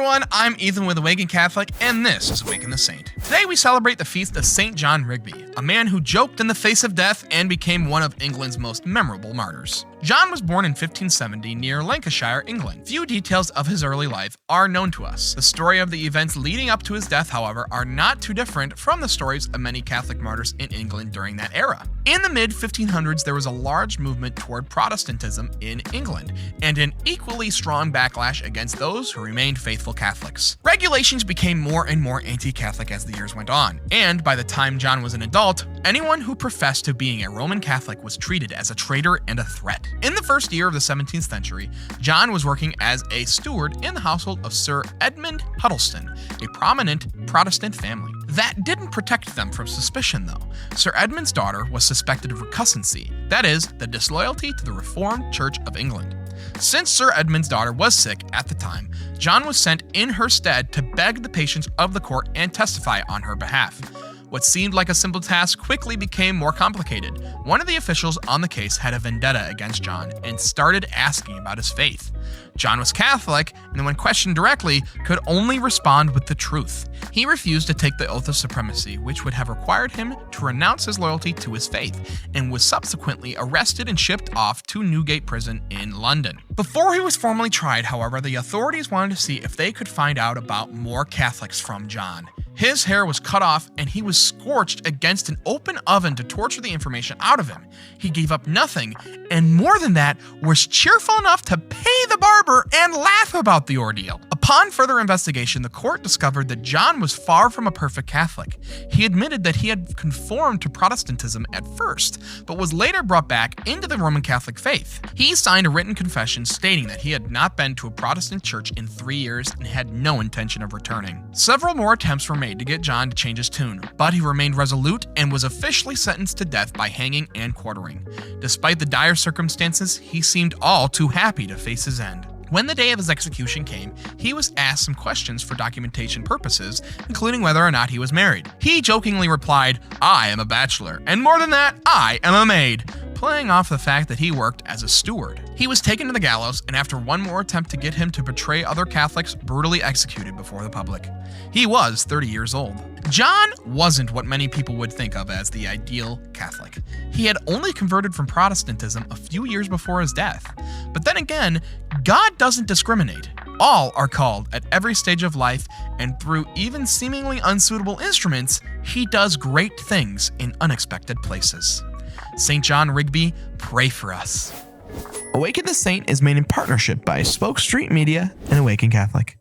everyone, I'm Ethan with Awaken Catholic, and this is Awaken the Saint. Today we celebrate the feast of St. John Rigby, a man who joked in the face of death and became one of England's most memorable martyrs. John was born in 1570 near Lancashire, England. Few details of his early life are known to us. The story of the events leading up to his death, however, are not too different from the stories of many Catholic martyrs in England during that era. In the mid-1500s, there was a large movement toward Protestantism in England, and an equally strong backlash against those who remained faithful Catholics. Regulations became more and more anti-Catholic as the years went on, and by the time John was an adult, anyone who professed to being a Roman Catholic was treated as a traitor and a threat. In the first year of the 17th century, John was working as a steward in the household of Sir Edmund Huddleston, a prominent Protestant family. That didn't protect them from suspicion, though. Sir Edmund's daughter was suspected of recusancy, that is, the disloyalty to the Reformed Church of England. Since Sir Edmund's daughter was sick at the time, John was sent in her stead to beg the patience of the court and testify on her behalf. What seemed like a simple task quickly became more complicated. One of the officials on the case had a vendetta against John and started asking about his faith. John was Catholic, and when questioned directly, could only respond with the truth. He refused to take the oath of supremacy, which would have required him to renounce his loyalty to his faith, and was subsequently arrested and shipped off to Newgate Prison in London. Before he was formally tried, however, the authorities wanted to see if they could find out about more Catholics from John. His hair was cut off, and he was scorched against an open oven to torture the information out of him. He gave up nothing, and more than that, was cheerful enough to pay the barber and laugh about the ordeal. Upon further investigation, the court discovered that John was far from a perfect Catholic. He admitted that he had conformed to Protestantism at first, but was later brought back into the Roman Catholic faith. He signed a written confession stating that he had not been to a Protestant church in 3 years and had no intention of returning. Several more attempts were made to get John to change his tune, but he remained resolute and was officially sentenced to death by hanging and quartering. Despite the dire circumstances, he seemed all too happy to face his end. When the day of his execution came, he was asked some questions for documentation purposes, including whether or not he was married. He jokingly replied, "I am a bachelor, and more than that, I am a maid," playing off the fact that he worked as a steward. He was taken to the gallows, and after one more attempt to get him to betray other Catholics, brutally executed before the public. He was 30 years old. John wasn't what many people would think of as the ideal Catholic. He had only converted from Protestantism a few years before his death. But then again, God doesn't discriminate. All are called at every stage of life, and through even seemingly unsuitable instruments, he does great things in unexpected places. St. John Rigby, pray for us. Awaken the Saint is made in partnership by Spoke Street Media and Awaken Catholic.